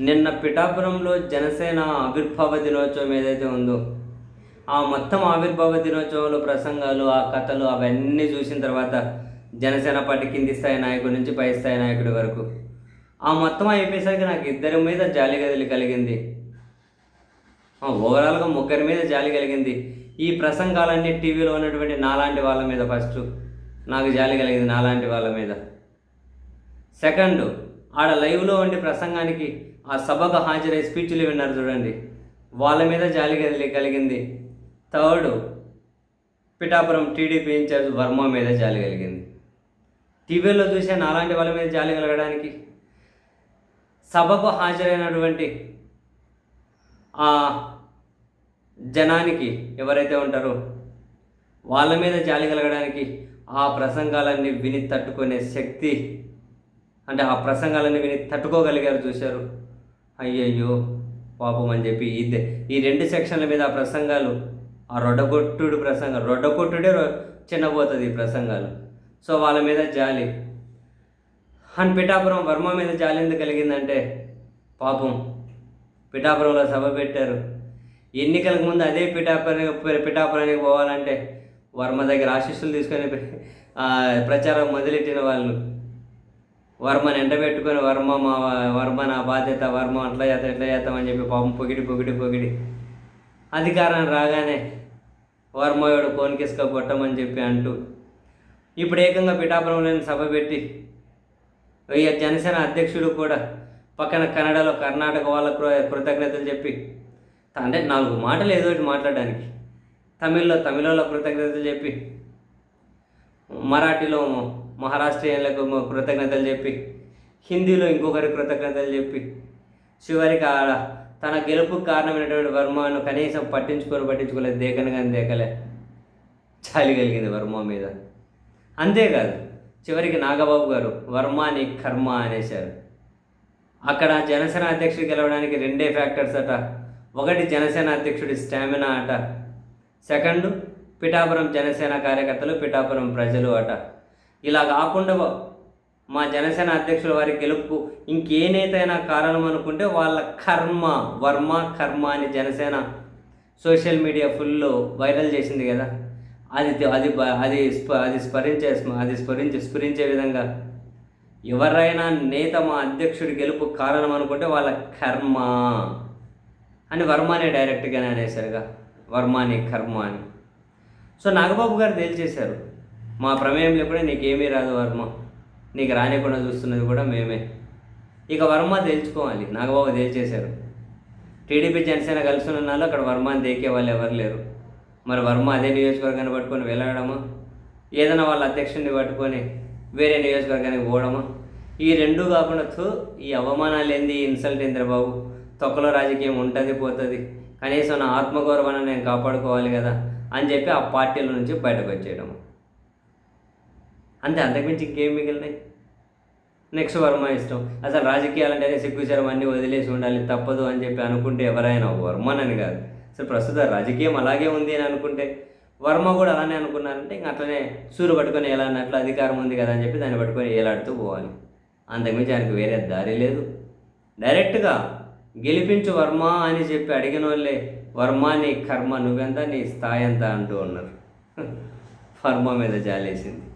నిన్న పిఠాపురంలో జనసేన ఆవిర్భావ దినోత్సవం ఏదైతే ఉందో, ఆ మొత్తం ఆవిర్భావ దినోత్సవంలో ప్రసంగాలు, ఆ కథలు అవన్నీ చూసిన తర్వాత జనసేన పార్టీ కింది స్థాయి నాయకుడి నుంచి పై స్థాయి నాయకుడి వరకు ఆ మొత్తం అయిపోయేసరికి నాకు ఇద్దరి మీద జాలి కలిగింది. ఓవరాల్గా ముగ్గురి మీద జాలి కలిగింది. ఈ ప్రసంగాలన్నీ టీవీలో ఉన్నటువంటి నాలాంటి వాళ్ళ మీద ఫస్ట్ నాకు జాలి కలిగింది, నాలాంటి వాళ్ళ మీద. సెకండ్, ఆడ లైవ్లో ఉండి ప్రసంగానికి ఆ సభకు హాజరై స్పీచ్లు విన్నారు చూడండి, వాళ్ళ మీద జాలి కలిగింది. Third, Pithapuram TDP incharge Varma మీద జాలి కలిగింది. టీవీలో చూసే నాలాంటి వాళ్ళ మీద జాలి కలగడానికి, సభకు హాజరైనటువంటి ఆ జనానికి ఎవరైతే ఉంటారో వాళ్ళ మీద జాలి కలగడానికి, ఆ ప్రసంగాలన్నీ విని తట్టుకునే శక్తి, అంటే ఆ ప్రసంగాలన్నీ విని తట్టుకోగలిగారు చూశారు. అయ్యయ్యో పాపం అని చెప్పి ఈ రెండు సెక్షన్ల మీద ఆ ప్రసంగాలు, ఆ రొడ్డకొట్టుడే చిన్నపోతుంది ఈ ప్రసంగాలు. సో వాళ్ళ మీద జాలి. అండ్ పిఠాపురం వర్మ మీద జాలి ఎందుకు కలిగిందంటే, పాపం పిఠాపురంలో సభ పెట్టారు. ఎన్నికలకు ముందు అదే పిఠాపురానికి పోవాలంటే వర్మ దగ్గర ఆశీస్సులు తీసుకొని ప్రచారం మొదలెట్టిన వాళ్ళు వర్మని ఎండబెట్టుకొని, వర్మ నా బాధ్యత, వర్మ అట్లా చేస్తాం ఎట్లా చేస్తామని చెప్పి పాపం పొగిడి అధికారం రాగానే వర్మయోడు కోనికిసుక కొట్టమని చెప్పి అంటూ ఇప్పుడు ఏకంగా పిఠాపురంలోని సభ పెట్టి జనసేన అధ్యక్షుడు కూడా పక్కన కన్నడలో కర్ణాటక వాళ్ళ కృతజ్ఞతలు చెప్పి, అంటే 4 మాటలు ఏదో ఒకటి మాట్లాడడానికి, తమిళలో కృతజ్ఞతలు చెప్పి, మరాఠీలో మహారాష్ట్రీయులకు కృతజ్ఞతలు చెప్పి, హిందీలో ఇంకొకరి కృతజ్ఞతలు చెప్పి, చివరికి తన గెలుపుకు కారణమైనటువంటి వర్మను కనీసం పట్టించుకోలేదు, దేకలే. చాలి కలిగింది వర్మ మీద. అంతేకాదు, చివరికి నాగబాబు గారు వర్మ నీ కర్మ అనేశారు. అక్కడ జనసేన అధ్యక్షుడు గెలవడానికి 2 ఫ్యాక్టర్స్ అట. ఒకటి జనసేన అధ్యక్షుడి స్టామినా అట. సెకండ్, పిఠాపురం జనసేన కార్యకర్తలు, పిఠాపురం ప్రజలు అట. ఇలా కాకుండా మా జనసేన అధ్యక్షుల వారి గెలుపుకు ఇంకేనైతేనా కారణం అనుకుంటే వాళ్ళ కర్మ, వర్మ కర్మ అని Janasena social media full viral చేసింది కదా. అది స్ఫురించే విధంగా ఎవరైనా నేత మా అధ్యక్షుడి గెలుపు కారణం అనుకుంటే వాళ్ళ కర్మ అని వర్మనే డైరెక్ట్గానే అనేసారుగా, వర్మని కర్మ అని. సో నాగబాబు గారు తేల్చేశారు, మా ప్రమేయం లేకుండా నీకేమీ రాదు వర్మ, నీకు రానికుండా చూస్తున్నది కూడా మేమే. ఇక వర్మ తేల్చుకోవాలి, నాగబాబు తేల్చేశారు. టీడీపీ జనసేన కలిసి ఉన్నాలో అక్కడ వర్మని దేకే వాళ్ళు ఎవరు లేరు. మరి వర్మ అదే నియోజకవర్గాన్ని పట్టుకొని వెళ్ళడమా, ఏదైనా వాళ్ళ అధ్యక్షుడిని పట్టుకొని వేరే నియోజకవర్గానికి పోవడమా? ఈ 2 కాకుండా ఈ అవమానాలు ఏంది, ఈ ఇన్సల్ట్ ఏంద్ర బాబు, తొక్కలో రాజకీయం ఉంటుంది పోతుంది, కనీసం నా ఆత్మగౌరవాన్ని నేను కాపాడుకోవాలి కదా అని చెప్పి ఆ పార్టీల నుంచి బయటకు వచ్చేయడం. అంతే, అంతకుమించి ఇంకేం మిగిలినాయి? నెక్స్ట్ వర్మ ఇష్టం. అసలు రాజకీయాలంటేనే సిగ్గుచరం అన్నీ వదిలేసి ఉండాలి, తప్పదు అని చెప్పి అనుకుంటే ఎవరైనా వర్మనని కాదు, అసలు ప్రస్తుత రాజకీయం అలాగే ఉంది అని అనుకుంటే వర్మ కూడా అలానే అనుకున్నారంటే ఇంక అట్లనే సూరు పట్టుకొని ఎలా అన్నట్లు అధికారం ఉంది కదా అని చెప్పి దాన్ని పట్టుకొని ఏలాడుతూ పోవాలి. అంతకుమించి ఆయనకు వేరే దారి లేదు. డైరెక్ట్గా గెలిపించు వర్మ అని చెప్పి అడిగిన వాళ్ళే వర్మ నీ కర్మ, నువ్వెంత నీ స్థాయి ఎంత అంటూ ఉన్నారు. వర్మ మీద జాలేసింది.